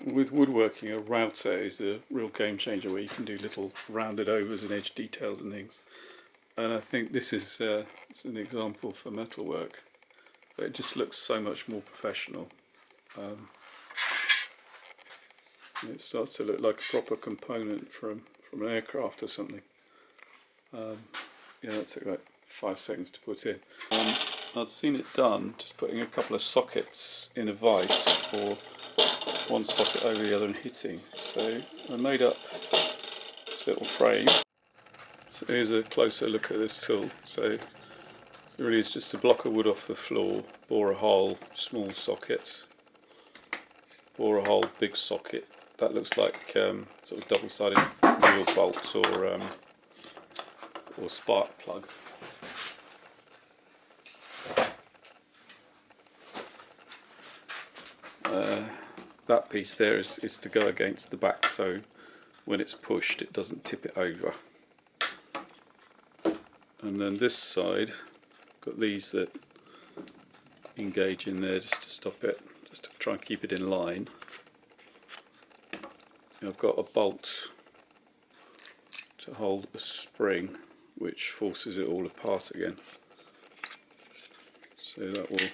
With woodworking, a router is a real game changer where you can do little rounded overs and edge details and things. And I think this is it's an example for metalwork. But it just looks so much more professional. It starts to look like a proper component from an aircraft or something. That took like 5 seconds to put in. I'd seen it done just putting a couple of sockets in a vise, or one socket over the other and hitting. So I made up this little frame. So here's a closer look at this tool. So it really is just a block of wood off the floor, bore a hole, small socket, bore a hole, big socket. That looks like sort of double-sided wheel bolts or spark plug. That piece there is to go against the back, so when it's pushed it doesn't tip it over. And then this side, got these that engage in there just to stop it, just to try and keep it in line. And I've got a bolt to hold a spring which forces it all apart again. So that will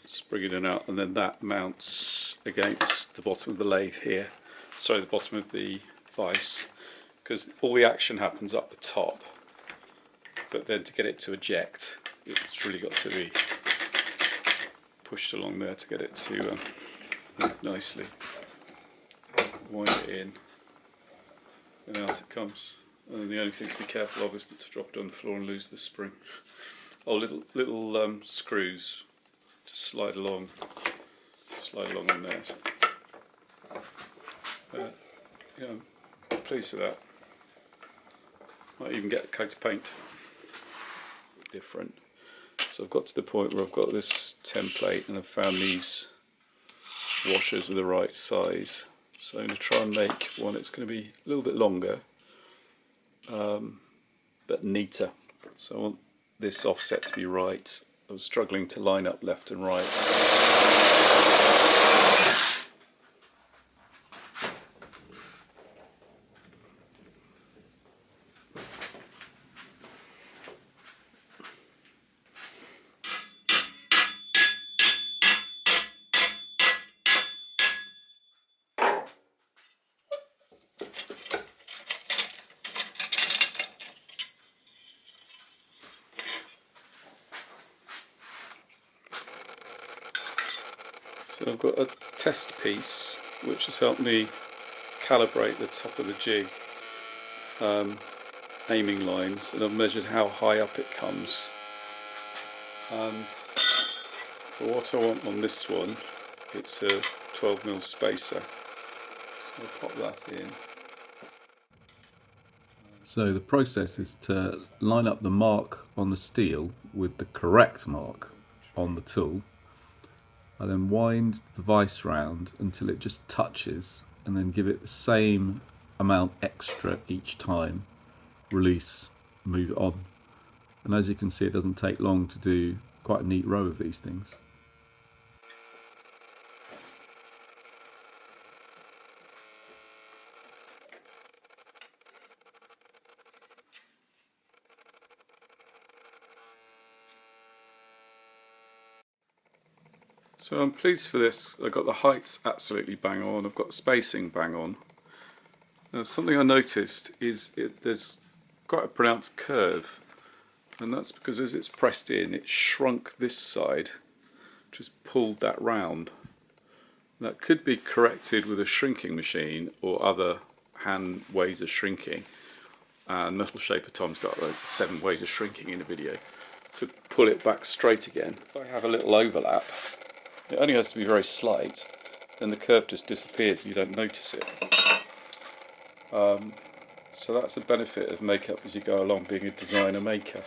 spring it in and out, and then that mounts against the bottom of the lathe here, sorry, the bottom of the vise, because all the action happens up the top, but then to get it to eject, it's really got to be pushed along there to get it to move nicely. Wind it in, and out it comes. And then the only thing to be careful of is not to drop it on the floor and lose the spring. Oh, little screws to slide along in there. So, I'm pleased with that. Might even get a coat of paint. Different. So I've got to the point where I've got this template and I've found these washers of the right size. So I'm going to try and make one that's going to be a little bit longer, but neater. So I want this offset to be right. I was struggling to line up left and right. So I've got a test piece which has helped me calibrate the top of the jig, aiming lines, and I've measured how high up it comes. And for what I want on this one, it's a 12mm spacer. So I'll pop that in. So the process is to line up the mark on the steel with the correct mark on the tool. I then wind the vise round until it just touches, and then give it the same amount extra each time. Release, move it on. And as you can see, it doesn't take long to do quite a neat row of these things. So I'm pleased for this. I've got the heights absolutely bang on, I've got the spacing bang on. Now, something I noticed is there's quite a pronounced curve, and that's because as it's pressed in, it shrunk this side, just pulled that round. That could be corrected with a shrinking machine or other hand ways of shrinking, and Metal Shaper Tom's got like 7 ways of shrinking in a video, to pull it back straight again. If I have a little overlap, it only has to be very slight, then the curve just disappears and you don't notice it. So that's a benefit of makeup as you go along, being a designer maker.